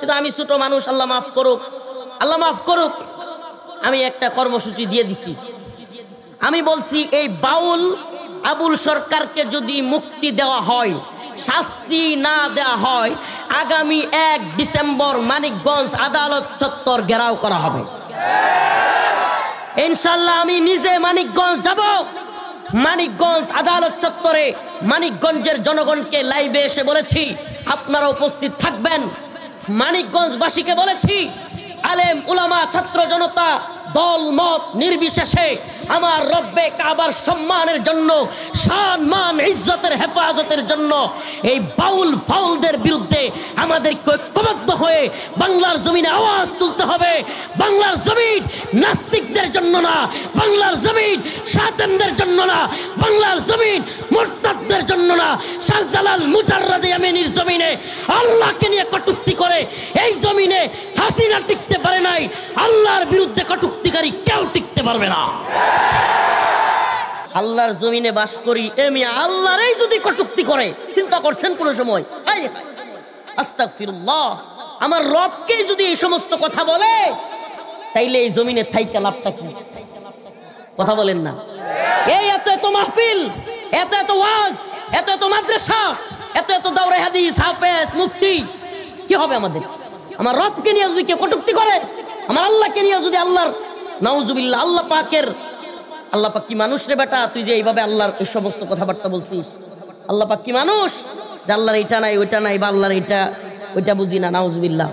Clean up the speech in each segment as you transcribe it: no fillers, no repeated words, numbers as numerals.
কিন্তু আমি ছোট মানুষ, আল্লাহ মাফ করুক, আল্লাহ মাফ করুক। আমি একটা কর্মসূচি দিয়ে দিছি। আমি বলছি এই বাউল আবুল সরকারকে যদি মুক্তি দেওয়া হয়, শাস্তি না দেওয়া হয়, আগামী 1 ডিসেম্বর মানিকগঞ্জ আদালত চত্বর ঘেরাও করা হবে ইনশাআল্লাহ। আমি নিজে মানিকগঞ্জ যাব, মানিকগঞ্জ আদালত চত্বরে মানিকগঞ্জের জনগণকে লাইভে এসে বলেছি আপনারা উপস্থিত থাকবেন। মানিকগঞ্জবাসীকে বলেছি, আলেম উলামা ছাত্র জনতা দল মত নির্বিশেষে আমার রব্বে কাবার সম্মানের জন্য, শান মান ইজ্জতের হেফাজতের জন্য এই বাউল ফাউলদের বিরুদ্ধে আমাদেরকে ঐক্যবদ্ধ হয়ে বাংলার জমিনে আওয়াজ তুলতে হবে। বাংলার জমিন নাস্তিকদের জন্য না, বাংলার জমিন শাতেমদের জন্য না, বাংলার জমিন মুরতাদদের জন্য না। শাহজালাল মুজাররদ ইয়ামিনীর জমিনে আল্লাহকে নিয়ে কটূক্তি করে এই জমিনে হাসিনা টিকতে পারে নাই, আল্লাহর বিরুদ্ধে কটূক্তিকারী কেউ টিকতে পারবে না। আল্লাহর জমিনে বাস করি, এমি আল্লাহরই যদি কটূক্তি করে, চিন্তা করছেন কোন সময়? আস্তাগফিরুল্লাহ, আমার রবকে যদি এই সমস্ত কথা বলে, তাইলে এই জমিনে থাইকা লাভটা কি? কথা বলেন না? এই এত এত মাহফিল, এত এত ওয়াজ, এত এত মাদ্রাসা, এত এত দাওরা হাদিস, হাফেজ, মুফতি, কি হবে আমাদের? আমার রবকে নিয়ে যদি কেউ কটূক্তি করে, আমার আল্লাহকে নিয়ে যদি আল্লাহর নাউজুবিল্লাহ, আল্লাহ পাক কি মানুষ রে বেটা, তুই যে এইভাবে আল্লাহর এই সমস্ত কথাবার্তা বলছিস? আল্লাহ পাক কি মানুষ যে আল্লাহর এইটা নাই ওইটা নাই, বা আল্লাহর এইটা ওইটা বুঝি না, নাউজুবিল্লাহ।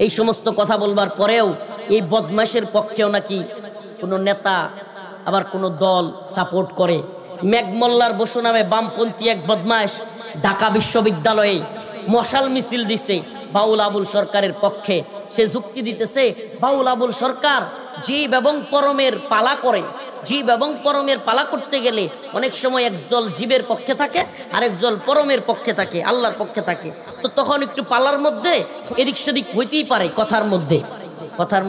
এই সমস্ত কথা বলবার পরেও এই বদমাশের পক্ষেও নাকি কোনো নেতা আবার কোনো দল সাপোর্ট করে। মেঘমল্লার বসু নামে বামপন্থী এক বদমাশ ঢাকা বিশ্ববিদ্যালয়ে মশাল মিছিল দিছে বাউল আবুল সরকারের পক্ষে। সে যুক্তি দিতেছে বাউল আবুল সরকার জীব এবং পরমের পালা করে, জীব এবং পরমের পালা করতে গেলে অনেক সময় একদল জীবের পক্ষে থাকে, আরেকদল পরমের পক্ষে থাকে, আল্লাহর পক্ষে থাকে। তো তখন একটু পালার মধ্যে এদিক সেদিক হইতেই পারে, কথার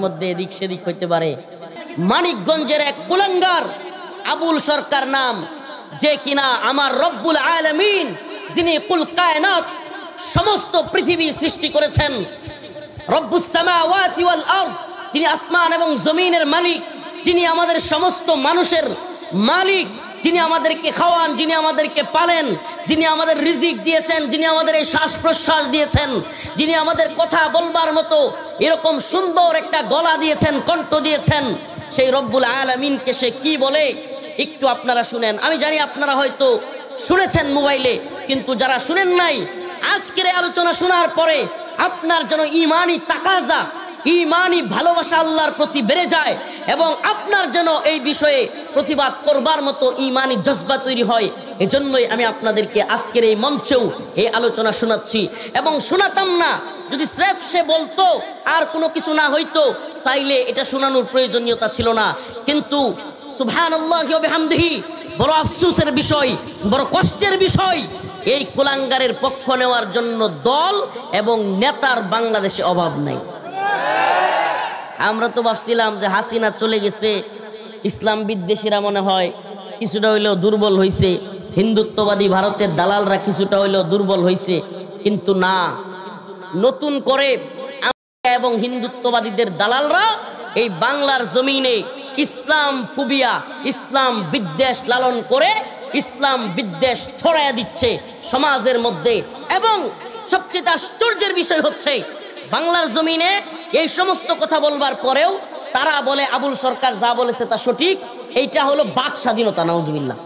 মধ্যে এদিক সেদিক হইতে পারে। মানিকগঞ্জের এক কুলাঙ্গার আবুল সরকার নাম, যে কিনা আমার রব্বুল আলামিন, যিনি কুল কায়নাত সমস্ত পৃথিবী সৃষ্টি করেছেন, রব্বুস সামাওয়াতি ওয়াল আরদ, যিনি আসমান এবং জমিনের মালিক, যিনি আমাদের সমস্ত মানুষের মালিক, যিনি আমাদেরকে খাওয়ান, যিনি আমাদেরকে পালেন, যিনি আমাদের রিজিক দিয়েছেন, যিনি আমাদের এই শ্বাস প্রশ্বাস দিয়েছেন, যিনি আমাদের কথা বলবার মতো এরকম সুন্দর একটা গলা দিয়েছেন, কণ্ঠ দিয়েছেন, সেই রব্বুল আলামিনকে সে কি বলে একটু আপনারা শুনেন। আমি জানি আপনারা হয়তো শুনেছেন মোবাইলে, কিন্তু যারা শুনেন নাই, আজকের এই আলোচনা শোনার পরে আপনার যেন ইমানি তাকাজা, ইমানি ভালোবাসা আল্লাহর প্রতি বেড়ে যায়, এবং আপনার যেন এই বিষয়ে প্রতিবাদ করবার মতো ইমানি জজবা তৈরি হয়। এজন্যই আমি আপনাদেরকে আজকের এই মঞ্চেও এই আলোচনা শোনাচ্ছি। এবং শোনাতাম না যদি স্রেফ সে বলতো আর কোনো কিছু না হইতো, তাইলে এটা শোনানোর প্রয়োজনীয়তা ছিল না। কিন্তু সুবহানাল্লাহি ওয়া বিহামদিহি, বড় আফসোসের বিষয়, বড় কষ্টের বিষয়, এই কুলাঙ্গারের পক্ষ নেওয়ার জন্য দল এবং নেতার বাংলাদেশে অভাব নাই। আমরা তো ভাবছিলাম যে হাসিনা চলে গেছে, ইসলাম বিদ্বেষীরা মনে হয় কিছুটা হইলেও দুর্বল হয়েছে, হিন্দুত্ববাদী ভারতের দালালরা কিছুটা হইলেও দুর্বল হয়েছে। কিন্তু না, নতুন করে এবং হিন্দুত্ববাদীদের দালালরা এই বাংলার জমিনে ইসলাম ফুবিয়া, ইসলাম বিদ্বেষ লালন করে ইসলাম বিদ্বেষ ছড়াইয়া দিচ্ছে সমাজের মধ্যে। এবং সবচেয়ে আশ্চর্যের বিষয় হচ্ছে, বাংলার জমিনে এই সমস্ত কথা বলবার পরেও তারা বলে আবুল সরকার যা বলেছে তা সঠিক। এইটা হলো বাক স্বাধীনতা, নাউজুবিল্লাহ।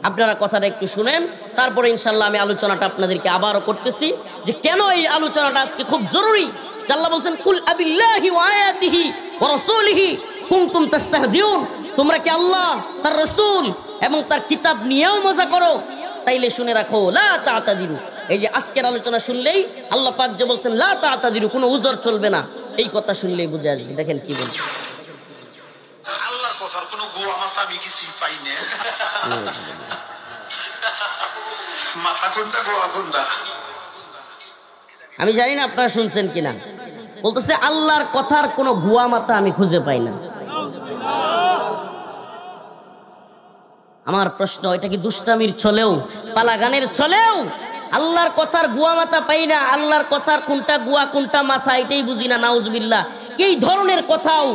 আপনারা কথাটা একটু শুনেন, তারপরে ইনশাল্লাহ আমি আলোচনাটা আপনাদেরকে আবারও করতেছি যে কেন এই আলোচনাটা আজকে খুব জরুরি। আল্লাহ বলছেন, কুল আবিল্লাহি ওয়া আয়াতিহি ওয়া রাসূলিহি কুনতুম তাস্তাহজিউন, তোমরা কি আল্লাহ, তার রাসূল এবং তার কিতাব নিয়েও মজা করো? তাইলে শুনে রাখো, লা তা'তাদিরু। এই যে আজকের আলোচনা শুনলেই আল্লাহ পাক যে বলছেন লা তা'তাদিরু, কোনো উযর চলবে না, এই কথা শুনলেই বুঝে আসবে। দেখেন কি বলছে, আল্লাহর কথার কোনো গোয়া মাথা আমি কিছুই পাই না। মাথা কোনটা গোয়া কোনটা আমি জানি না আপনারা শুনছেন কিনা। বলতেছে আল্লাহর কথার কোনো গুয়া মাথা আমি খুঁজে পাই না। আমার প্রশ্ন, এটা কি দুষ্টামির ছলেও, পালাগানের ছলেও আল্লাহর কথার গুয়া মাথা পাই না, আল্লাহর কথার কোনটা গুয়া কোনটা মাথা এটাই বুঝি না, নাউজুবিল্লাহ। এই ধরনের কথাও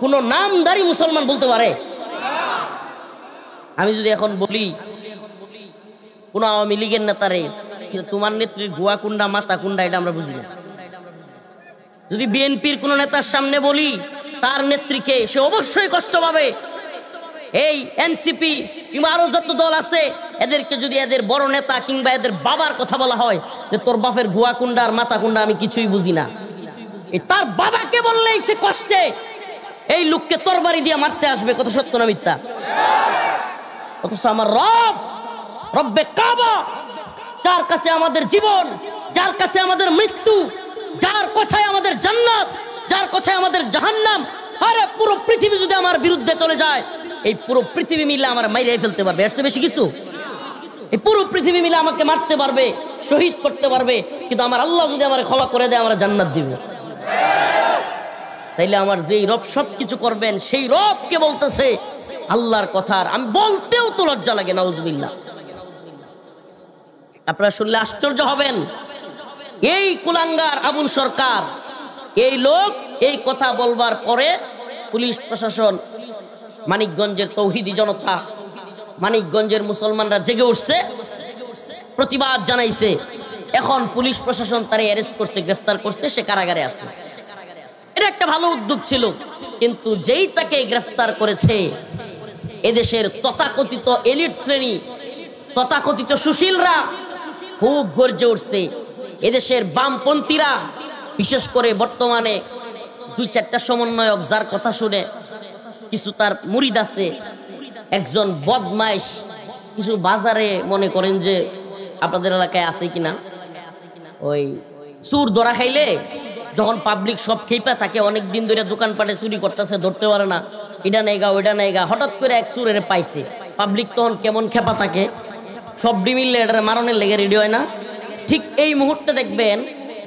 কোন নামধারী মুসলমান বলতে পারে? আমি যদি এখন বলি কোন আওয়ামী লীগের নেতারে তোমার নেত্রীর গুয়া কুন্ডা মাথা কুন্ডা, এটা আমরা বুঝি না। যদি বিএনপির কোন নেতার সামনে বলি তার নেত্রীকে, সে অবশ্যই কষ্ট পাবে। এই এনসিপি কিংবা আরো যত দল আছে, এদেরকে যদি এদের বড় নেতা কিংবা এদের বাবার কথা বলা হয় যে তোর বাপের গুয়া কুন্ডা আর মাথা কুন্ডা আমি কিছুই বুঝি না, তার বাবাকে বললেই সে কষ্টে এই লোককে তরবারি দিয়ে মারতে আসবে। কত সত্য না মিথ্যা? অথচ আমার রব, রব্বে কাবা, যার কাছে আমাদের জীবন, যার কাছে আমাদের মৃত্যু, যার কথায় আমাদের জান্নাত, যার কথায় আমাদের জাহান্নাম, আরে পুরো পৃথিবী যদি আমার বিরুদ্ধে চলে যায়, এই পুরো পৃথিবী মিলে আমার মাইরে ফেলতে পারবে, এর চেয়ে বেশি কিছু? এই পুরো পৃথিবী মিলে আমাকে মারতে পারবে, শহীদ করতে পারবে, কিন্তু আমার আল্লাহ যদি আমার ক্ষমা করে দেয়, আমার জান্নাত দিবে। তাইলে আমার যেই রব সবকিছু করবেন, সেই রবকে বলতেছে আল্লাহর কথার আমি বলতেও তো লজ্জা লাগে, নাউজুবিল্লাহ। আপনারা শুনলে আশ্চর্য হবেন। এই কুলাঙ্গার আবুল সরকার, এই লোক এই কথা বলবার পরে পুলিশ প্রশাসন, মানিকগঞ্জের তৌহিদি জনতা, মানিকগঞ্জের মুসলমানরা জেগে উঠছে, প্রতিবাদ জানাইছে। এখন পুলিশ প্রশাসন তারে অ্যারেস্ট করছে, গ্রেফতার করছে, সে কারাগারে আছে। এটা একটা ভালো উদ্যোগ ছিল, কিন্তু যেই তাকে গ্রেফতার করেছে, এদেশের তথাকথিত এলিট শ্রেণী, তথাকথিত সুশীলরা খুব গর্জে উঠছে। এদেশের বামপন্থীরা, বিশেষ করে বর্তমানে 2-4টা সমন্বয়ক, যার কথা শুনে কিছু তার মুরিদ আছে, একজন বদমাইশ, কিছু বাজারে মনে করেন যে আপনাদের এলাকায় আছে কিনা, ওই চুর ধরা খাইলে যখন পাবলিক সব খেপা থাকে, অনেক দিন ধরে দোকানপাটে চুরি করতেছে, ধরতে পারে না, এটা নেই গা ওইটা নেই গা, হঠাৎ করে এক চুরের পাইছে, পাবলিক তখন কেমন খেপা থাকে, সব ডিমিললে এটা মারণের লেগে রেডি হয় না? ঠিক এই মুহূর্তে দেখবেন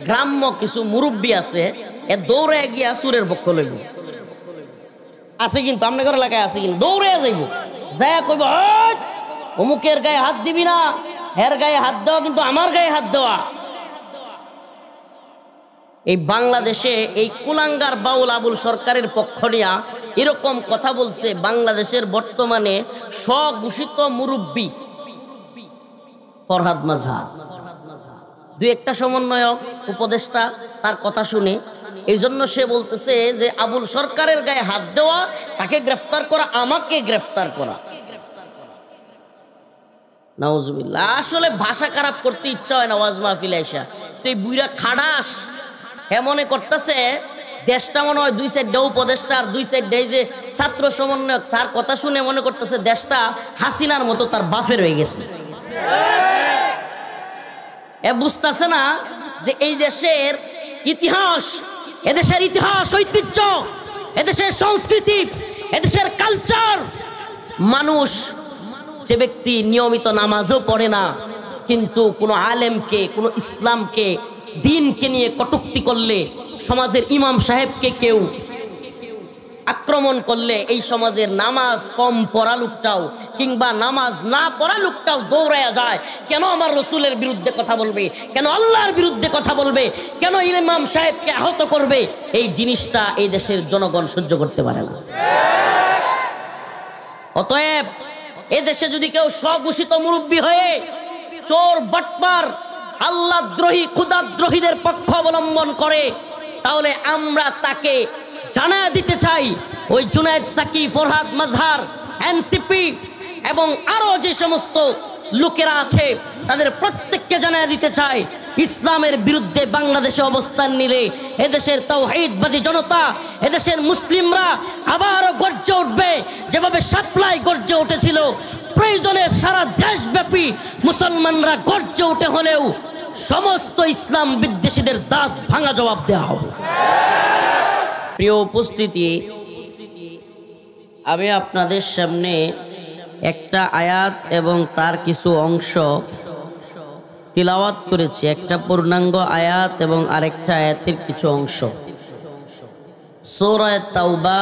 গ্রাম্য কিছু মুরব্বী আছে, এ দৌড়ে গিয়া চুরের পক্ষ লইব, আছে কিন্তু আপনাদের এলাকায় আছে, কিন্তু দৌড়ে যাইব, যায় কইব অমুকের গায়ে হাত দিবি না, এর গায়ে হাত দেওয়া কিন্তু আমার গায়ে হাত দেওয়া। এই বাংলাদেশে এই কুলাঙ্গার বাউল আবুল সরকারের পক্ষ নিয়া এরকম কথা বলছে বাংলাদেশের বর্তমানে স্বঘোষিত মুরব্বী ফরহাদ মাজহার, 2-1টা সমন্বয়ক উপদেষ্টা তার কথা শুনে, এই জন্য সে বলতেছে যে আবুল সরকারের গায়ে হাত দেওয়া, তাকে গ্রেফতার করা, আমাকে গ্রেফতার করা। নাউজুবিল্লাহ। আসলে ভাষা খারাপ করতে ইচ্ছা হয় না ওয়াজ মাহফিলে আইসা, তো এই বুইরা খাডাস মনে করতেছে দেশটা মনে হয় 2-4টা উপদেষ্টা আর 2-4টা যে ছাত্র সমন্বয়ক, তার কথা শুনে মনে করতেছে দেশটা হাসিনার মতো তার বাপের হয়ে গেছে। বুঝতেছে না যে এই দেশের ইতিহাস, এদেশের ইতিহাস, ঐতিহ্য, এদেশের সংস্কৃতি, এদেশের কালচার। মানুষ, যে ব্যক্তি নিয়মিত নামাজও পড়ে না, কিন্তু কোনো আলেমকে, কোনো ইসলামকে, দিনকে নিয়ে কটূক্তি করলে, সমাজের ইমাম সাহেবকে কেউ আক্রমণ করলে, এই সমাজের নামাজ কম পড়া লোকটাও কিংবা নামাজ না পড়া লোকটাও দৌড়ায়া যায়, কেন আমার রসুলের বিরুদ্ধে কথা বলবে, কেন আল্লাহর বিরুদ্ধে কথা বলবে, কেন ইমাম সাহেবকে আহত করবে। এই জিনিসটা এই দেশের জনগণ সহ্য করতে পারে না। অতএব এদেশে যদি কেউ স্বঘোষিত মুরব্বী হয়ে চোর, বাটপার, আল্লাহ দ্রোহী, ক্ষুদাদ্রোহীদের পক্ষ অবলম্বন করে, তাহলে আমরা তাকে জানায় দিতে চাই, ওই জুনায়েদ সাকি, ফরহাদ মাজহার, এনসিপি এবং আরো যে সমস্ত লোকেরা আছে, তাদের প্রত্যেককে জানায় দিতে চাই, ইসলামের বিরুদ্ধে বাংলাদেশে অবস্থান নিলে এদেশের তাওহীদবাদী জনতা, এদেশের মুসলিমরা আবারও গর্জে উঠবে, যেভাবে সাপ্লাই গর্জে উঠেছিল। প্রয়োজনে সারা দেশব্যাপী মুসলমানরা গর্জে উঠে হলেও সমস্ত ইসলাম বিদ্বেষীদের দাঁত ভাঙা জবাব দেওয়া হবে। প্রিয় উপস্থিতি, আমি আপনাদের সামনে একটা আয়াত এবং তার কিছু অংশ তিলাওয়াত করেছি, একটা পূর্ণাঙ্গ আয়াত এবং আরেকটা আয়াতের কিছু অংশ। সূরা তাওবা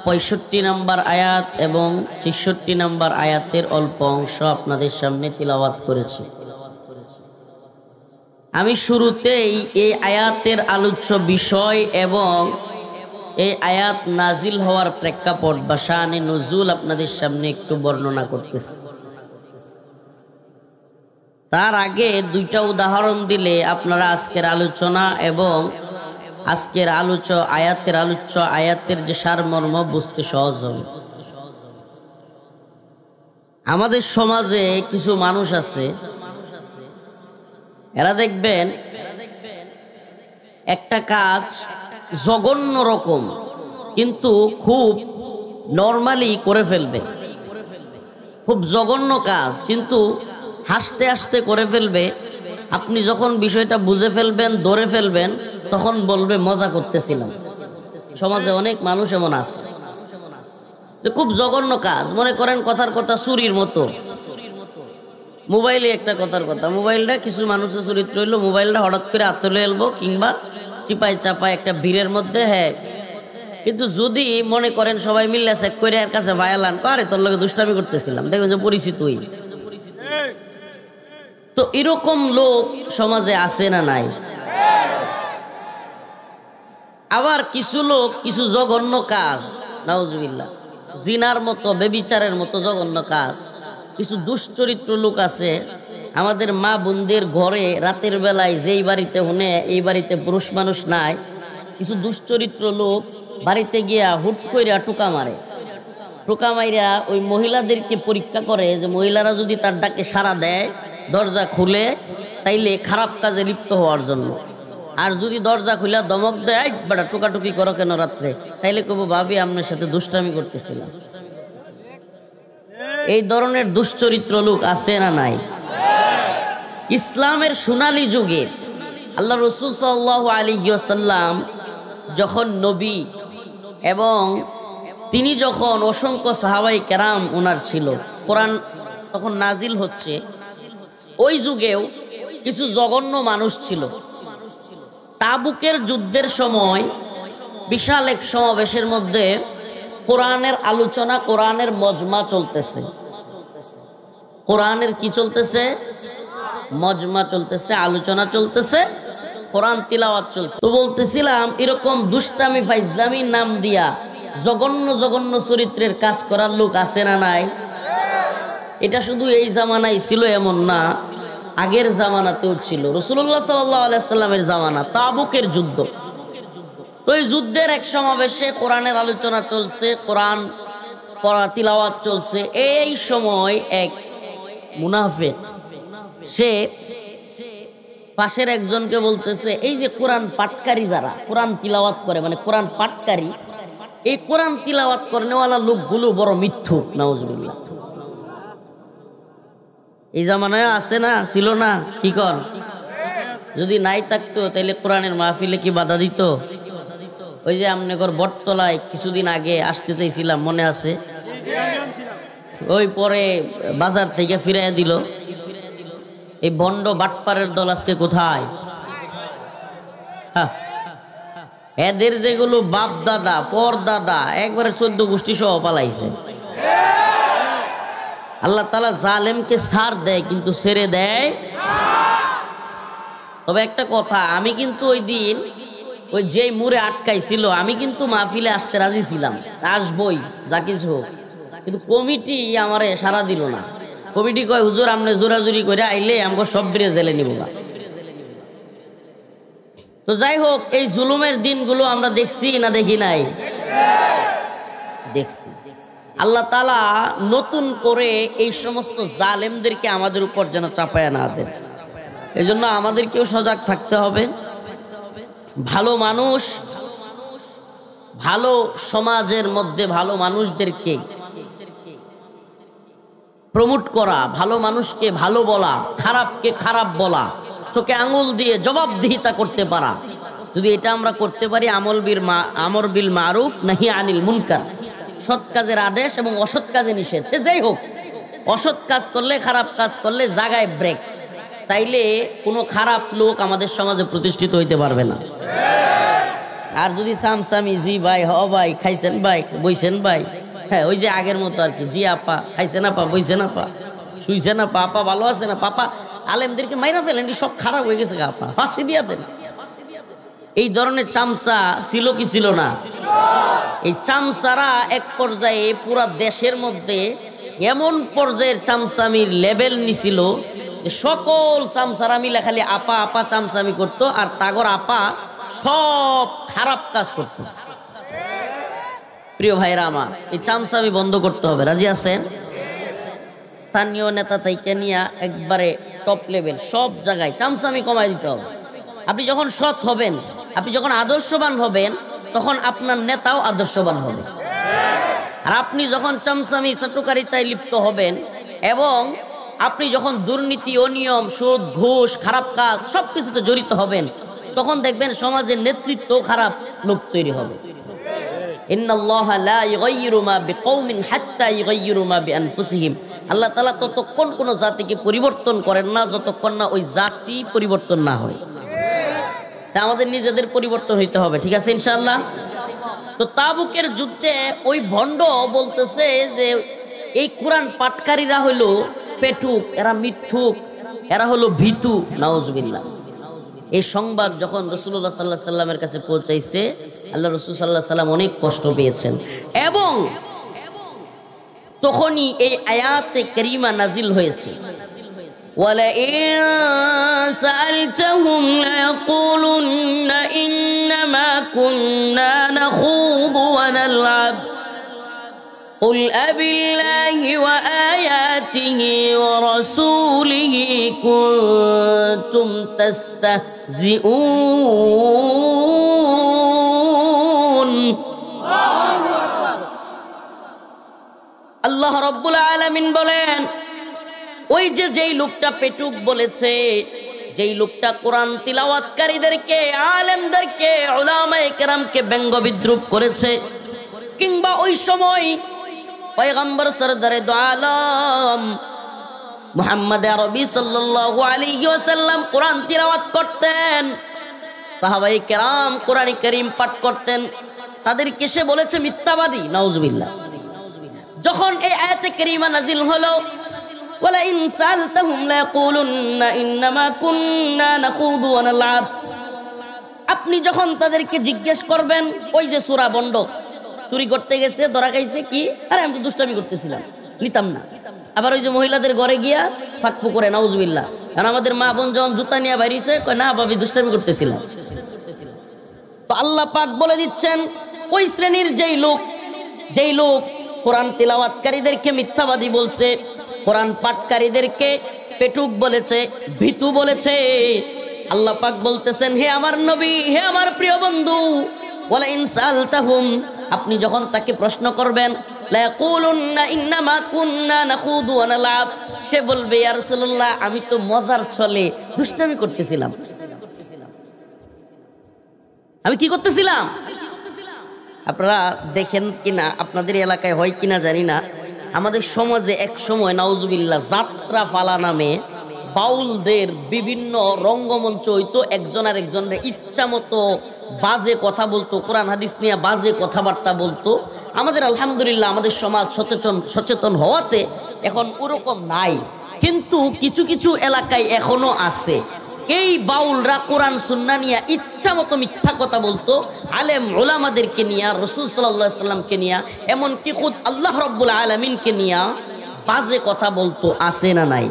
65 নম্বর আয়াত এবং 66 নম্বর আয়াতের অল্প অংশ আপনাদের সামনে তিলাওয়াত করেছি। আমি শুরুতেই এই আয়াতের আলোচ্য বিষয় এবং এই আয়াত নাজিল হওয়ার প্রেক্ষাপট বা শানে নুজুল আপনাদের সামনে একটু বর্ণনা করতেছি। তার আগে দুইটা উদাহরণ দিলে আপনারা আজকের আলোচনা এবং আজকের আয়াতের যে সারমর্ম বুঝতে সহজ হবে। আমাদের সমাজে কিছু মানুষ আছে, এরা দেখবেন একটা কাজ জঘন্য রকম কিন্তু খুব নরমালি করে ফেলবে, খুব জঘন্য কাজ কিন্তু হাসতে হাসতে করে ফেলবে। আপনি যখন বিষয়টা বুঝে ফেলবেন, ধরে ফেলবেন, তখন বলবে মজা করতেছিলাম। সমাজে অনেক মানুষ এমন আছে, খুব জঘন্য কাজ, মনে করেন কথার কথা চুরির মতো। মোবাইলে একটা কথার কথা, মোবাইলটা কিছু মানুষের চরিত্র হইলো, মোবাইলটা হঠাৎ করে আতলে এলবো কিংবা চিপাই চাপায় একটা ভিড়ের মধ্যে, হ্যাঁ। কিন্তু যদি মনে করেন সবাই মিলে চেক করে এর কাছে ভায়ালান, আরে তোর লগে দুষ্টামি করতেছিলাম, দেখবেন যে পরিচিতই। তো এরকম লোক সমাজে আছে না নাই? আবার কিছু লোক কিছু জঘন্য কাজ, নাউজুবিল্লাহ, জিনার মতো, বেবিচারের মতো জঘন্য কাজ, কিছু দুশ্চরিত্র লোক আছে। আমাদের মা বোনদের ঘরে রাতের বেলায় যেই বাড়িতে হুনে এই বাড়িতে পুরুষ মানুষ নাই, কিছু দুশ্চরিত্র লোক বাড়িতে গিয়া হুট কইরা টোকা মারে। টোকা মাইরা ওই মহিলাদেরকে পরীক্ষা করে যে মহিলারা যদি তার ডাকে সাড়া দেয়, দরজা খুলে, তাইলে খারাপ কাজে লিপ্ত হওয়ার জন্য। আর যদি দরজা খুলে দমক দেয়, বেটা টোকাটুকি করো কেন রাত্রে, তাইলে কব ভাবি আপনার সাথে দুষ্টামি করতেছিলাম। এই ধরনের দুশ্চরিত্র লোক আছে না নাই? ইসলামের সোনালী যুগে আল্লাহ রাসূল সাল্লাল্লাহু আলাইহি ওয়াসাল্লাম যখন নবী এবং তিনি যখন অসংখ্য সাহাবাই কেরাম ওনার ছিল, কোরআন তখন নাজিল হচ্ছে, ওই যুগেও কিছু জঘন্য মানুষ ছিল। তাবুকের যুদ্ধের সময় বিশাল এক সমাবেশের মধ্যে কোরআনের আলোচনা, কোরআনের মজমা চলতেছে। কোরআনের কি চলতেছে? মজমা চলতেছে, আলোচনা চলতেছে, কোরআন তিলাওয়াত চলছে। তো বলতেছিলাম, এরকম দুষ্টামি ফাইজলামি নাম দিয়া জঘন্য জঘন্য চরিত্রের কাজ করার লোক আছে না নাই? এটা শুধু এই জামানায় ছিল এমন না, আগের জামানাতেও ছিল। রাসূলুল্লাহ সাল্লাল্লাহু আলাইহি সাল্লামের জামানা, তাবুকের যুদ্ধ। তো এই যুদ্ধের এক সমাবেশে কোরআনের আলোচনা চলছে, কোরআন পড়া তিলাওয়াত চলছে। এই সময় এক মুনাফিক সে পাশের একজনকে বলতেছে, এই যে কোরআন পাঠকারী যারা কোরআন তিলাওয়াত করে, মানে কোরআন পাঠকারী, এই কোরআন তিলাওয়াত করেনেওয়ালা লোকগুলো বড় মিথ্যুক, নাউজুবিল্লাহ। এই জামানায় আছে না, ছিল না? কি কর, যদি নাই থাকতো তাহলে কোরআনের মাহফিলে কি বাধা দিত? ওই যে আমনগর বটতলায় কিছুদিন আগে আসতে চাইছিলাম, মনে আছে? ওই পরে বাজার থেকে ফিরাইয়া দিল। এই বন্ড বাটপারের দল আজকে কোথায়? এদের যেগুলো বাপ দাদা পর দাদা একবারে 14 গোষ্ঠী সহ পালাইছে। আল্লাহ তাআলা জালেমকে ছাড় দেয় কিন্তু ছেড়ে দেয়। তবে একটা কথা, আমি কিন্তু ওই দিন ওই যেই মুড়ে আটকাইছিল, আমি কিন্তু মাহফিলে আসতে রাজি ছিলাম, আসবই যা কিছু হোক, কিন্তু কমিটি আমারে সারা দিল না। কমিটি কয়, হুজুর আপনি জোরাজুরি করে আইলে আমাকে সব বেড়ে জেলে নিব না। তো যাই হোক, এই জুলুমের দিনগুলো আমরা দেখছি না দেখি নাই? দেখছি। আল্লাহ তাআলা নতুন করে এই সমস্ত জালেমদেরকে আমাদের উপর যেন চাপায়া না দেন, এই জন্য আমাদেরকেও সজাগ থাকতে হবে। ভালো মানুষ, ভালো সমাজের মধ্যে ভালো মানুষদেরকে প্রমোট করা, ভালো মানুষকে ভালো বলা, খারাপকে খারাপ বলা, চোখে আঙুল দিয়ে জবাবদিহিতা করতে পারা, যদি এটা আমরা করতে পারি, আমর বিল মারুফ নাহি আনিল মুনকার, সৎ কাজের আদেশ এবং অসৎ কাজে নিষেধ। সে যাই হোক, অসৎ কাজ করলে, খারাপ কাজ করলে জায়গায় ব্রেক, তাইলে কোনো খারাপ লোক আমাদের সমাজে প্রতিষ্ঠিত হইতে পারবে না। আর যদি সামসামি, জি ভাই, হ ভাই, খাইছেন ভাই, বইছেন ভাই, হ্যাঁ ওই যে আগের মতো আর কি, জি আপা, খাইছেন আপা, বইছেন আপা, শুইছেন আপা, আপা ভালো আছে না, পাপা আলেমদেরকে মাইরা ফেলেন, সব খারাপ হয়ে গেছে গা, আপনার ফাঁসি দিয়া দেন। এই ধরনের চামচা ছিল কি ছিল না? এই চামচারা এক পর্যায়ে পুরা দেশের মধ্যে এমন পর্যায়ের চামচামির লেভেল নিছিল যে সকল চামচারা মিলে খালি আপা আপা চামচামি করতো, আর তাগর আপা সব খারাপ কাজ করত। প্রিয় ভাইরা আমার, এই চামচামি বন্ধ করতে হবে, রাজি আছেন? স্থানীয় নেতা থেকে নিয়ে একবারে টপ লেভেল সব জায়গায় চামচামি কমাই দিতে হবে। আপনি যখন সৎ হবেন, আপনি যখন আদর্শবান হবেন, তখন আপনার নেতাও আদর্শবান হবে। আর আপনি যখন চামচামি চাটুকারিতায় লিপ্ত হবেন এবং আপনি যখন দুর্নীতি, অনিয়ম, সুদ, ঘুষ, খারাপ কাজ সবকিছুতে জড়িত হবেন, তখন দেখবেন সমাজের নেতৃত্ব খারাপ লোক তৈরি হবে। ইন্নাল্লাহা লা ইউগাইয়িরু মা বিকওমিন হাত্তা ইউগাইয়িরু মা বিআনফুসিহিম। আল্লাহ তাআলা ততক্ষণ কোন জাতিকে পরিবর্তন করেন না যতক্ষণ না ওই জাতি পরিবর্তন না হয়। তা আমাদের নিজেদের পরিবর্তন হইতে হবে, ঠিক আছে ইনশাআল্লাহ। তো তাবুকের যুদ্ধে ওই ভণ্ড বলতেছে যে এই কোরআন পাঠকারীরা হলো পেটুক, এরা মিথ্যুক, এরা হলো ভীতু, নাউজুবিল্লাহ। এই সংবাদ যখন রাসূলুল্লাহ সাল্লাল্লাহু আলাইহি সাল্লামের কাছে পৌঁছাইছে, আল্লাহ রাসূল সাল্লাল্লাহু আলাইহি সাল্লাম অনেক কষ্ট পেয়েছেন এবং তখনই এই আয়াতে কারিমা নাজিল হয়েছে, وَلَئِن سَأَلْتَهُمْ لَيَقُولُنَّ إِنَّمَا كُنَّا نَخُوضُ وَنَلْعَبُ قُلْ أَبِاللَّهِ وَآيَاتِهِ وَرَسُولِهِ كُنتُمْ تَسْتَهْزِئُونَ আল্লাহ রাব্বুল আলামিন বলেন, ওই যে যেই লোকটা পেটুক বলেছে, যেই লোকটা কোরআন তিলাওয়াতকারীদেরকে, আলেমদেরকে, উলামায়ে কেরামকে ব্যঙ্গ বিদ্রুপ করেছে, কিংবা ওই সময় পয়গম্বর সরদারে দো আলম মুহাম্মদ আরবি সাল্লাল্লাহু আলাইহি ওয়াসাল্লাম কোরআন তিলাওয়াত করতেন, সাহাবায়ে কেরাম কোরআন কারীম পাঠ করতেন, তাদেরকে সে বলেছে মিথ্যাবাদী, নাউজুবিল্লাহ। যখন এই আয়াতে কারীমা নাজিল হলো, وَلَئِنْ سَأَلْتَهُمْ لَيَقُولُنَّ إِنَّمَا كُنَّا نَخُوضُ وَنَلْعَبُ, আপনি যখন তাদেরকে জিজ্ঞেস করবেন, ওই যে সূরা বন্ড চুরি করতে গেছে, ধরা খাইছে, কি আরে আমি তো দুষ্টামি করতেছিলাম, নিতাম না। আবার ওই যে মহিলাদের ঘরে গিয়া ফাঁকফু করে, নাউজুবিল্লাহ। কারণ আমাদের মা বোন যখন জুতা নিয়ে বাইরেছে, কয় না ভাবি দুষ্টামি করতেছিলাম। তো আল্লাহ পাক বলে দিচ্ছেন, ওই শ্রেণীর যেই লোক কোরআন তিলাওয়াতকারীদেরকে মিথ্যাবাদী বলছে, কোরআন পাঠকারীদেরকে পেটুক বলেছে, ভীতু বলেছে, আল্লাহ পাক বলতেছেন, হে আমার নবী, হে আমার প্রিয় বন্ধু, ওয়ালা ইন সালতাহুম, আপনি যখন তাকে প্রশ্ন করবেন, লা ইয়াকুলুন্না ইন্নামা কুন্না নাখুদু ওয়া নালআব, সে বলবে, ইয়া রাসূলুল্লাহ, আমি তো মজার ছলে দুষ্টামি করতেছিলাম। আমি কি করতেছিলাম? আপনারা দেখেন কিনা, আপনাদের এলাকায় হয় কিনা জানি না, আমাদের সমাজে এক সময় নাউজুবিল্লাহ যাত্রা পালা নামে বাউলদের বিভিন্ন রঙ্গমঞ্চ হইতো, একজন আর একজনের ইচ্ছা মতো বাজে কথা বলতো, কোরআন হাদিস নিয়ে বাজে কথাবার্তা বলতো। আমাদের আলহামদুলিল্লাহ আমাদের সমাজ সচেতন হওয়াতে এখন ওরকম নাই, কিন্তু কিছু কিছু এলাকায় এখনো আছে। এই বাউলরা কোরআন সুন্নাহ নিয়ে ইচ্ছা মতো মিথ্যা কথা বলতো, আলেম উলামাদেরকে নিয়ে, রাসূল সাল্লাল্লাহু আলাইহি সাল্লামকে নিয়ে, এমনকি খুদ আল্লাহ রাব্বুল আলামিনকে নিয়ে বাজে কথা বলতো, আছে না নাই?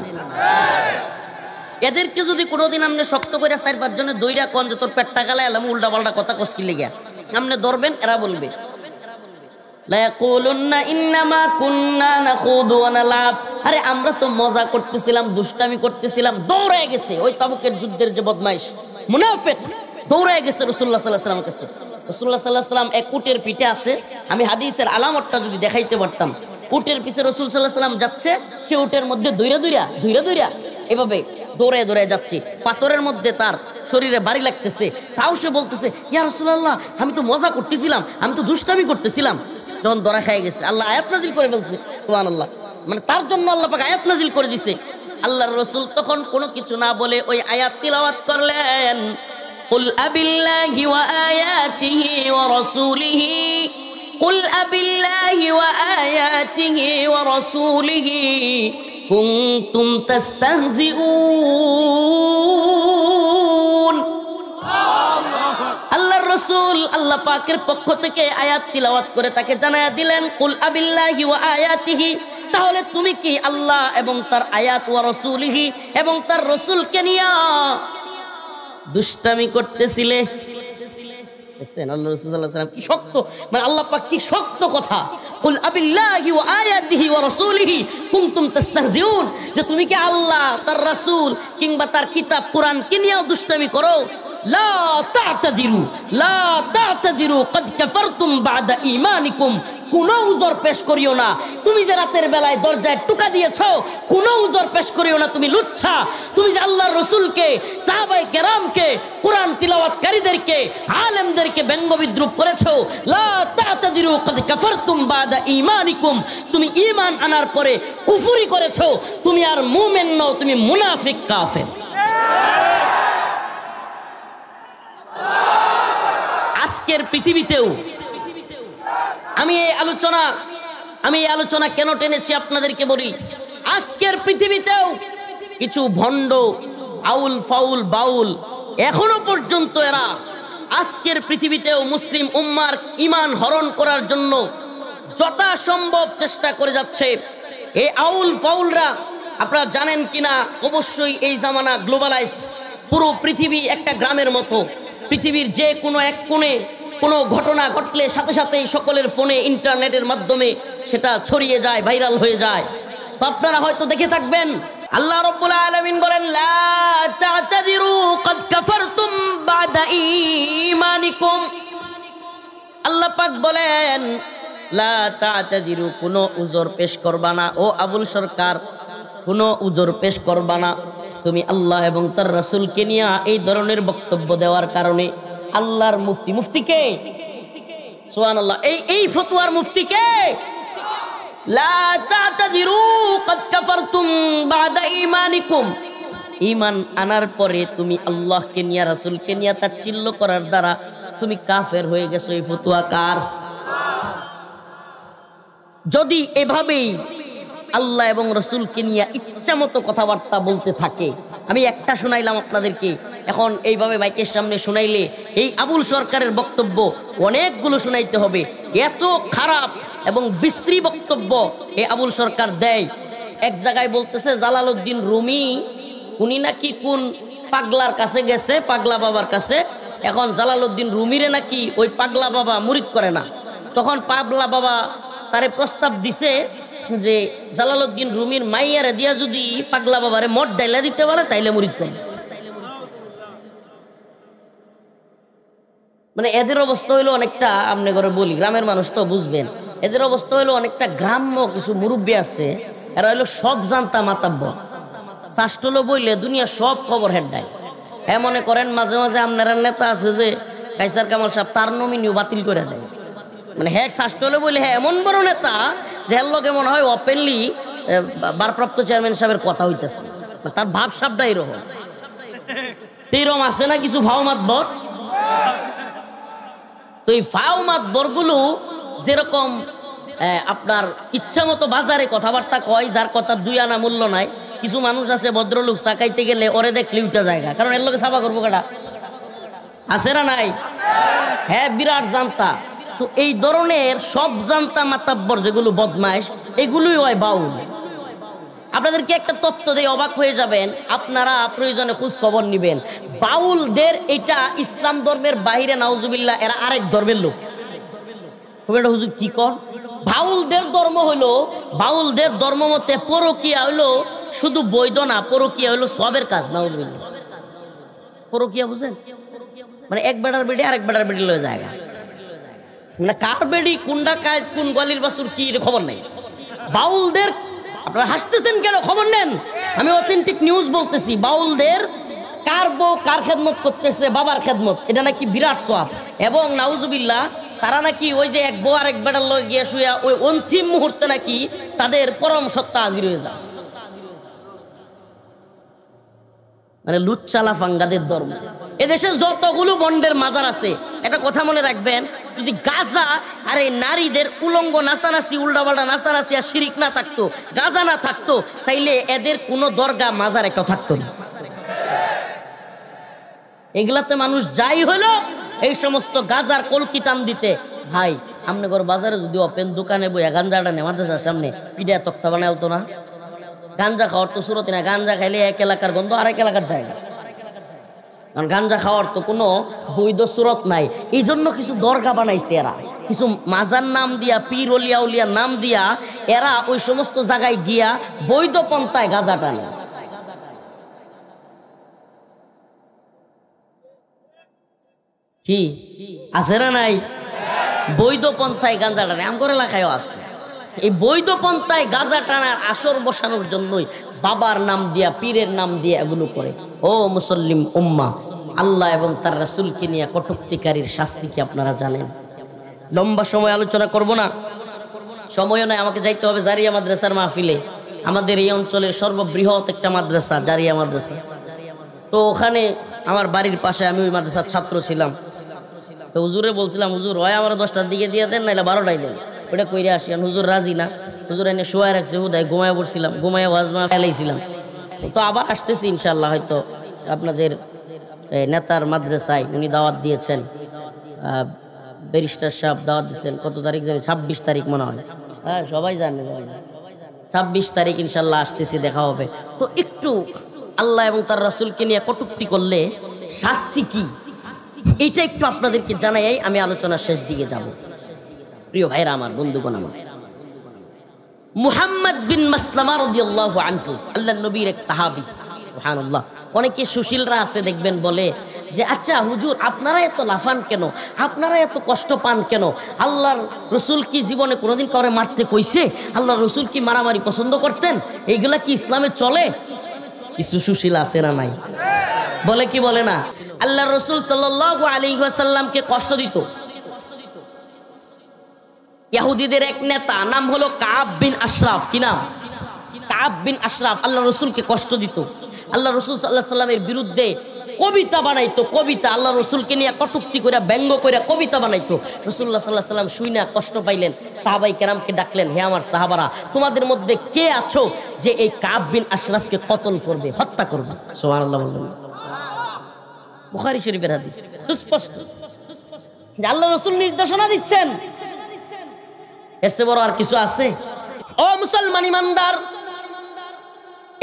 এদেরকে যদি কোনোদিন আপনি শক্ত করে 4-5 জনের দইরা কোন যে তোর পেটটা গালায় এলাম উল্টা পাল্টা কথা কষ্টি লেগে আপনি ধরবেন, এরা বলবে লা ইয়াকুলুন্না ইন্নামা কুন্না নাখুদু ওয়া নালআব, আরে আমরা তো মজা করতেছিলাম, দুষ্টামি করতেছিলাম। দৌড়ায় গেছে ওই তাবুকের যুদ্ধের যে বদমাইশ মুনাফিক, দৌড়ায় গেছে রাসূলুল্লাহ সাল্লাল্লাহু আলাইহি ওয়াসাল্লামের কাছে। রাসূলুল্লাহ সাল্লাল্লাহু আলাইহি ওয়াসাল্লাম এক উটের পিঠে আছে, আমি হাদিসের আলামতটা যদি দেখাইতে পারতাম, উটের পিছে রাসূল সাল্লাল্লাহু আলাইহি ওয়াসাল্লাম যাচ্ছে, সে উটের মধ্যে দৌড়া এভাবে দৌড়ায় যাচ্ছে, পাথরের মধ্যে তার শরীরে বাড়ি লাগতেছে, তাও সে বলতেছে, ইয়া রাসূলুল্লাহ, আমি তো মজা করতেছিলাম, আমি তো দুষ্টামি করতেছিলাম। যখন ধরা খেয়ে গেছে, আল্লাহ আয়াত নাজিল করে বলছে, সুবহানাল্লাহ, মানে তার জন্য আল্লাহ পাক আয়াত নাজিল করে দিছে। আল্লাহর রাসূল তখন কোনো কিছু না বলে ওই আয়াত তিলাওয়াত করলেন, কুল আবিল্লাহি ওয়া আয়াতিহি ওয়া রাসূলিহি, কুল আবিল্লাহি ওয়া আয়াতিহি ওয়া রাসূলিহি কুনতুম তাস্তাহজিউন। আল্লাহর রাসূল আল্লাহ পাকের পক্ষ থেকে আয়াত তিলাওয়াত করে তাকে জানায়া দিলেন, কুল আবিল্লাহি ওয়া আয়াতিহি, তাহলে তুমি কি আল্লাহ এবং তার আয়াত ওয়া রাসূলিহি এবং তার রাসূলকে নিয়ে দুষ্টামি করতেছিলে? দেখছেন আল্লাহ রাসূল সাল্লাল্লাহু আলাইহি ওয়াসাল্লাম কি শক্ত, মানে আল্লাহ পাক কি শক্ত কথা। কুল আবিল্লাহি ওয়া আয়াতিহি ওয়া রাসূলিহি কুনতুম তাস্তাহজিউন, যে তুমি কি আল্লাহ তার রাসূল কিংবা তার কিতাব কোরআন কে নিয়েও দুষ্টামি করো? লা তা'তাদিরু লা তা'তাদিরু ক্বাদ কাফারতুম বা'দা ঈমানিকুম, কোনো উযর পেশ করিও না। তুমি যে রাতের বেলায় দরজায় টোকা দিয়েছো, কোনো উযর পেশ করিও না, তুমি লুচ্ছা। তুমি যে আল্লাহর রাসূলকে, সাহাবায়ে কেরামকে, কোরআন তিলাওয়াতকারীদেরকে, আলেমদেরকে ব্যঙ্গ বিদ্রুপ করেছো। লা তা'তাদিরু ক্বাদ কাফারতুম বা'দা ঈমানিকুম, তুমি ঈমান আনার পরে কুফরি করেছো। তুমি আর মুমিন নও, তুমি মুনাফিক কাফের। আজকের পৃথিবীতেও আমি এই আলোচনা কেন টেনেছি আপনাদেরকে বলি। আজকের পৃথিবীতেও কিছু ভণ্ড আউল ফাউল বাউল এখনো পর্যন্ত এরা আজকের পৃথিবীতেও মুসলিম উম্মার ঈমান হরণ করার জন্য যথাসম্ভব চেষ্টা করে যাচ্ছে। এই আউল ফাউলরা আপনারা জানেন কিনা, অবশ্যই এই জামানা গ্লোবালাইজড, পুরো পৃথিবী একটা গ্রামের মতো। পৃথিবীর যে কোনো এক কোণে কোনো ঘটনা ঘটলে সাথে সাথেই সকলের ফোনে ইন্টারনেটের মাধ্যমে সেটা ছড়িয়ে যায়, ভাইরাল হয়ে যায়। তো আপনারা হয়তো দেখে থাকবেন, আল্লাহ রাব্বুল আলামিন বলেন, লা তা'তাদিরু ক্বাদ কাফারতুম বা'দা ঈমানিকুম। আল্লাহ পাক বলেন, লা তা'তাদিরু, কোনো উযর পেশ করবা না। ও আবুল সরকার, কোনো উযর পেশ করবা না। তুমি আল্লাহ এবং তার রাসূলকে নিয়ে এই ধরনের বক্তব্য দেওয়ার কারণে আল্লাহর মুফতি কে? সুবহানাল্লাহ। এই ফতোয়ার মুফতি কে? লা তা'তাদিরু ক্বাদ কাফারতুম বা'দা ঈমানিকুম। ঈমান আনার পরে তুমি আল্লাহকে নিয়ে, রাসূলকে নিয়ে তাচ্ছিল্য করার দ্বারা তুমি কাফের হয়ে গেছো। এই ফতোয়া কার? যদি এভাবেই আল্লাহ এবং রসুলকে নিয়ে ইচ্ছা মতো কথাবার্তা বলতে থাকে, আমি একটা শোনাইলাম আপনাদেরকে, এখন এইভাবে মাইকের সামনে শোনাইলে এই আবুল সরকারের বক্তব্য অনেকগুলো শোনাইতে হবে। এত খারাপ এবং বিশ্রী বক্তব্য এই আবুল সরকার দেয়। এক জায়গায় বলতেছে জালালউদ্দিন রুমি উনি নাকি কোন পাগলার কাছে গেছে, পাগলা বাবার কাছে। এখন জালালউদ্দিন রুমিরে নাকি ওই পাগলা বাবা মুরিদ করে না। তখন পাগলা বাবা তারে প্রস্তাব দিছে যে জালালউদ্দিন রুমির মাইয়ারে দিয়া যদি পাগলা বাবারে মদ ডাইলা দিতে পারে তাইলে মুরিদ করবে। মানে এদের অবস্থা হইলো অনেকটা, আপনি করে বলি গ্রামের মানুষ তো বুঝবেন, এদের অবস্থা হইলো অনেকটা গ্রাম্য কিছু মুরব্বী আছে, এরা হইলো সব জানতা মাতাব্বর, শাস্টলো বইলে দুনিয়া সব খবর হেডায়। হ্যাঁ, মনে করেন মাঝে মাঝে আপনার নেতা আছে যে কাইসার কামাল সাহেব, তার নমিনিও বাতিল করে দেয়। মানে হ্যাঁ শাস্টলে বলে হ্যাঁ এমন বড় নেতা যে এর লোকে মনে হয় ওপেনলি ভারপ্রাপ্ত চেয়ারম্যান সাহেবের কথা হইতেছে, তার ভাব সাবটা এরকম। এরকম আছে না কিছু ফাও মাতবর। তো এই ফাও মাতবর গুলো যেরকম আপনার ইচ্ছা মতো বাজারে কথাবার্তা কয়, যার কথা দুই আনা মূল্য নাই। কিছু মানুষ আছে ভদ্রলোক চাকাইতে গেলে ওরে দেখলে উঠা জায়গা, কারণ এর লোকে সাফা করবো কাটা আছে না নাই? হ্যাঁ, বিরাট জানতা। তো এই ধরনের সব জানতা মাতাব্বর যেগুলো বদমাইশ, এগুলোই হয় বাউল। আপনাদেরকে একটা তথ্য দিয়ে অবাক হয়ে যাবেন, আপনারা প্রয়োজনে খোঁজ খবর নিবেন। বাউলদের এটা ইসলাম ধর্মের বাহিরে, নাউজুবিল্লাহ, এরা আরেক ধর্মের লোক। হুজুর কি কর? বাউলদের ধর্ম হলো, বাউলদের ধর্ম মতে পরকিয়া হইলো শুধু বৈধ না, পরকিয়া হইলো সবের কাজ। নাউজুবিল্লাহ, পরকিয়া বুঝেন? মানে এক বেটার বেডি আরেক বেটার বেডি লয়ে জায়গা, মানে কার বেডি কোনটা কায় কোন গলির বাসুর কি খবর নাই। বাউলদের, আপনারা হাসতেছেন কেন? খবর নেন, আমি অথেন্টিক নিউজ বলতেছি। বাউলদের কার বউ কার খেদমত করতেছে, বাবার খেদমত, এটা নাকি বিরাট সওয়াব। এবং নাউজুবিল্লাহ, তারা নাকি ওই যে এক বউ আর এক বেটার লগে গিয়ে শুয়া ওই অন্তিম মুহূর্তে নাকি তাদের পরম সত্তা হাজির হয়ে যায়। মানে লুচ্চালা ফাঙ্গাদের ধর্ম। এদেশে যতগুলো বন্ডের মাজার আছে, একটা কথা মনে রাখবেন, যদি গাঁজা আর এই নারীদের উলঙ্গ নাচানাচি উল্টাপাল্টা নাচানাচি আর শিরিক না থাকতো, গাঁজা না থাকতো, তাইলে এদের কোনো দরগা মাজার একটা থাকতো না। এগুলাতে মানুষ যাই হলো এই সমস্ত গাঁজার কলকি টান দিতে। ভাই আমনে ঘর বাজারে যদি ওপেন দোকানে বইয়া গাঞ্জাটা নেই মাদ্রাসার সামনে পিডিয়া তক্তা বানায় হতো না? গাঞ্জা খাওয়ার তো সুরতি না, গাঞ্জা খাইলে এক এলাকার গন্ধ আরেক এলাকার জায়গা, কারণ গাঞ্জা খাওয়ার তো কোনো বৈধ সুরত নাই। এই জন্য কিছু দরগা বানাইছে এরা, কিছু মাজার নাম দিয়া, পীর অলিয়া উলিয়ার নাম দিয়া এরা ওই সমস্ত জায়গায় গিয়া বৈধ পন্থায় গাঁজা টানে। কি আছে না নাই? বৈধ পন্থায় গাঁজা টানে, আমগর এলাকায়ও আছে। এই বৈধ পন্থায় গাঁজা টানার আসর বসানোর জন্যই বাবার নাম দিয়া, পীরের নাম দিয়া এগুলো করে। ও মুসল্লিম উম্মাহ, আল্লাহ এবং তার রাসূলকে নিয়ে কটূক্তিকারীর শাস্তি কি আপনারা জানেন? লম্বা সময় আলোচনা করব না, সময় নয়, আমাকে যাইতে হবে জারিয়া মাদ্রাসার মাহফিলে। আমাদের এই অঞ্চলের সর্ববৃহৎ একটা মাদ্রাসা জারিয়া মাদ্রাসা। তো ওখানে আমার বাড়ির পাশে আমি ওই মাদ্রাসার ছাত্র ছিলাম। তো হুজুরে বলছিলাম, হুজুর হয় আমার 10টার দিকে দিয়ে দেন, নাইলে 12টায় দেন, ওটা কইরে আসি। হুজুর রাজি না, হুজুর এনে শোয়ায় রাখছে, হুদায় ঘুমায় পড়ছিলাম, ঘুমায় ওয়াজমা ফেলাইছিলাম। তো আবার আসতেছি ইনশাল্লাহ, হয়তো আপনাদের নেতার মাদ্রাসায় উনি দাওয়াত দিয়েছেন, ব্যারিস্টার সাহেব দাওয়াত দিচ্ছেন। কত তারিখ জানি? 26 তারিখ মনে হয়। হ্যাঁ সবাই জানে, 26 তারিখ ইনশাল্লাহ আসতেছি, দেখা হবে। তো একটু আল্লাহ এবং তার রাসূলকে নিয়ে কটূক্তি করলে শাস্তি কি, এইটা একটু আপনাদেরকে জানাই, আমি আলোচনার শেষ দিকে যাব। প্রিয় ভাইরা আমার, বন্ধুগণ আমার, মুহাম্মদ বিন মাসলামা রাদিয়াল্লাহু আনহু আল্লাহর নবীর এক সাহাবী। সুবহানাল্লাহ। অনেকে সুশীলরা আছে দেখবেন বলে যে আচ্ছা হুজুর আপনারা এত লাফান কেন, আপনারা এত কষ্ট পান কেন? আল্লাহর রসুল কি জীবনে কোনোদিন কাউরে মারতে কইছে? আল্লাহর রসুল কি মারামারি পছন্দ করতেন? এইগুলা কি ইসলামে চলে? কিছু সুশীল আছে না নাই? বলে কি বলে না? আল্লাহর রসুল সাল্লাল্লাহু আলাইহি ওয়াসাল্লামকে কষ্ট দিত ইহুদিদের এক নেতা, নাম হলো কাব বিন আশরাফ। কি নাম? কাব বিন আশরাফ। আল্লাহ রসুলকে কষ্ট দিত। আল্লাহ রসুল সাল্লাল্লাহু আলাইহি ওয়াসাল্লামের বিরুদ্ধে কবিতা বানাইতো, কবিতা আল্লাহ রসুলকে নিয়ে কটূক্তি করে, ব্যঙ্গ করে কবিতা বানাইতো। রাসূলুল্লাহ সাল্লাল্লাহু আলাইহি ওয়াসাল্লাম শুইনা কষ্ট পাইলেন, সাহাবাই কেরামকে ডাকলেন, হে আমার সাহাবারা, তোমাদের মধ্যে কে আছো যে এই কাব বিন আশরাফকে কতল করবে, হত্যা করবে? সুবহানাল্লাহ বলবেন। বুখারী শরীফের হাদিস, সুস্পষ্ট যে আল্লাহ রসুল নির্দেশনা দিচ্ছেন। এর চেয়ে বড় আর কিছু আছে? ও মুসলমান ইমানদার,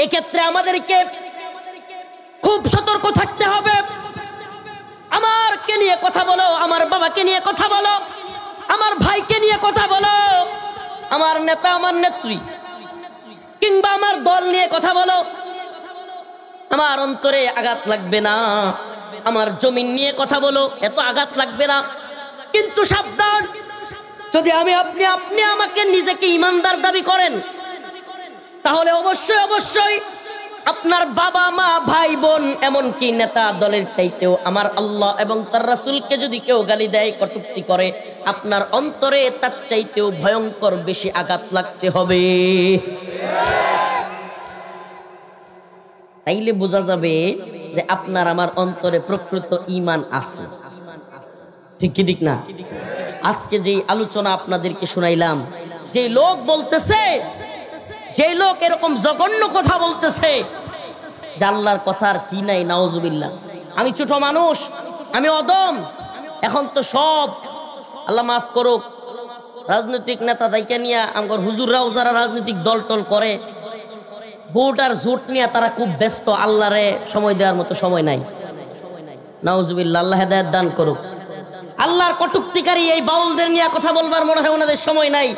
এক্ষেত্রে আমাদেরকে খুব সতর্ক থাকতে হবে। আমারকে নিয়ে কথা বলো, আমার বাবাকে নিয়ে কথা বলো, আমার ভাইকে নিয়ে কথা বলো, আমার নেতা, আমার নেত্রী কিংবা আমার দল নিয়ে কথা বলো, আমার অন্তরে আঘাত লাগবে না। আমার জমিন নিয়ে কথা বলো, এত আঘাত লাগবে না। কিন্তু সাবধান, যদি আপনি আমাকে নিজেকে ইমানদার দাবি করেন, তাহলে অবশ্যই অবশ্যই আপনার বাবা মা ভাই বোন এমনকি নেতা দলের চাইতেও আমার আল্লাহ এবং তার রাসূলকে যদি কেউ গালি দেয়, কটূক্তি করে, আপনার অন্তরে তার চাইতেও ভয়ঙ্কর বেশি আঘাত লাগতে হবে। তাইলে বোঝা যাবে যে আপনার আমার অন্তরে প্রকৃত ঈমান আছে। ঠিক কি ঠিক না? আজকে যে আলোচনা আপনাদেরকে শুনাইলাম, যে লোক বলতেছে, যে লোক এরকম জঘন্য কথা বলতেছে, যে আল্লাহর কথার কি নাই, নাউজুবিল্লাহ, আমি ছোট মানুষ, আমি অদম, এখন তো সব আল্লাহ মাফ করুক রাজনৈতিক নেতা দায়িকা নিয়ে আমার হুজুররাও যারা রাজনৈতিক দল টল করে, ভোট আর জোট নিয়ে তারা খুব ব্যস্ত, আল্লাহরে সময় দেওয়ার মতো সময় নাই। নাউজুবিল্লাহ, আল্লাহ হেদায়েত দান করুক। আল্লাহর কটূক্তিকারী এই বাউলদের নিয়ে কথা বলবার মনে হয় ওনাদের সময় নাই,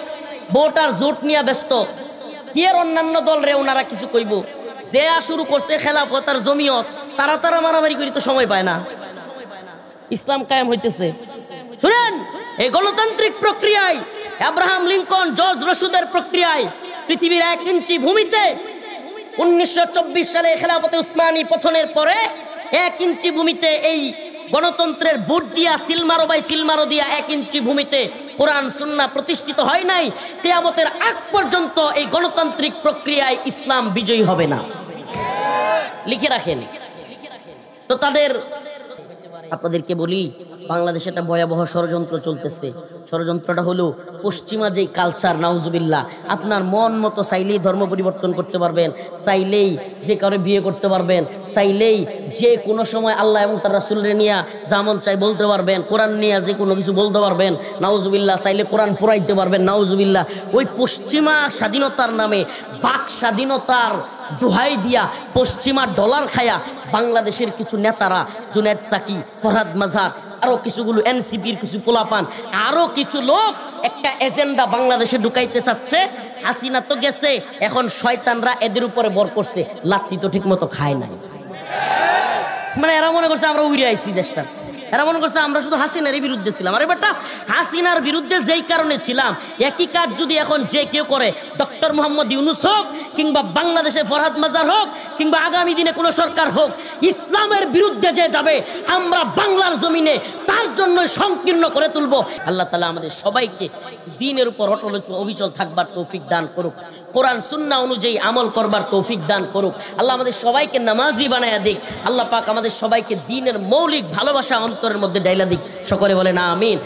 ভোট আর জোট নিয়ে ব্যস্ত। কি আর অন্যান্য দল রে ওনারা কিছু কইব? যে শুরু করছে খেলাফত আর জমিয়ত, তারা মারামারি করি তো সময় পায় না। ইসলাম কায়েম হইতেছে। শুনেন, এই গণতান্ত্রিক প্রক্রিয়ায়, আব্রাহাম লিঙ্কন, জর্জ রশিদের প্রক্রিয়ায় পৃথিবীর 1 ইঞ্চি ভূমিতে 1924 সালে খেলাফতে উসমানী পতনের পরে 1 ইঞ্চি ভূমিতে এই গণতন্ত্রের ভোট দিয়া সিলমারো দিয়া 1 ইঞ্চি ভূমিতে কোরআন সুন্নাহ প্রতিষ্ঠিত হয় নাই। কিয়ামতের আগ পর্যন্ত এই গণতান্ত্রিক প্রক্রিয়ায় ইসলাম বিজয়ী হবে না। লিখে রাখেন। তো তাদের, আপনাদেরকে বলি, বাংলাদেশে একটা ভয়াবহ ষড়যন্ত্র চলতেছে। ষড়যন্ত্রটা হলো পশ্চিমা যেই কালচার, নাউজুবিল্লাহ, আপনার মন মতো চাইলেই ধর্ম পরিবর্তন করতে পারবেন, চাইলেই যে কারো বিয়ে করতে পারবেন, চাইলেই যে কোনো সময় আল্লাহ এবং তার রাসূলকে নিয়ে যেমন চাই বলতে পারবেন, কোরআন নিয়ে যে কোনো কিছু বলতে পারবেন, নাউজুবিল্লাহ, চাইলে কোরআন পড়াইতে পারবেন, নাউজুবিল্লাহ। ওই পশ্চিমা স্বাধীনতার নামে, বাক স্বাধীনতার দোহাই দিয়া, পশ্চিমা ডলার খায়া বাংলাদেশের কিছু নেতারা, জুনায়েদ সাকি, ফরহাদ মাজার, আরো কিছুগুলো এনসিপির কিছু পোলাপান, আরো কিছু লোক একটা এজেন্ডা বাংলাদেশে ঢুকাইতে চাচ্ছে। হাসিনা তো গেছে, এখন শয়তানরা এদের উপরে বর করছে, লাত্তি তো ঠিক মতো খায় নাই। মানে এরা মনে করছে আমরা উড়ে আইছি দেশটা, এরা মনে করছে আমরা শুধু হাসিনার বিরুদ্ধে ছিলাম। আরে বেটা, হাসিনার বিরুদ্ধে যেই কারণে ছিলাম, একই কাজ যদি এখন যে কেউ করে, ডক্টর মোহাম্মদ ইউনূস হোক, কিংবা বাংলাদেশে ফরহাদ মাজার হোক, কিংবা আগামী দিনে কোনো সরকার হোক, ইসলামের বিরুদ্ধে যে যাবে, আমরা বাংলার জমিনে তার জন্য সংকীর্ণ করে তুলবো। আল্লাহ তাআলা আমাদের সবাইকে দ্বীনের উপর অটল অবিচল থাকবার তৌফিক দান করুক, কোরআন সুন্নাহ অনুযায়ী আমল করবার তৌফিক দান করুক। আল্লাহ আমাদের সবাইকে নামাজি বানায়া দিক। আল্লাহ পাক আমাদের সবাইকে দ্বীনের মৌলিক ভালোবাসা অন্তরের মধ্যে ডাইলা দিক। সকলে বলেন আমিন।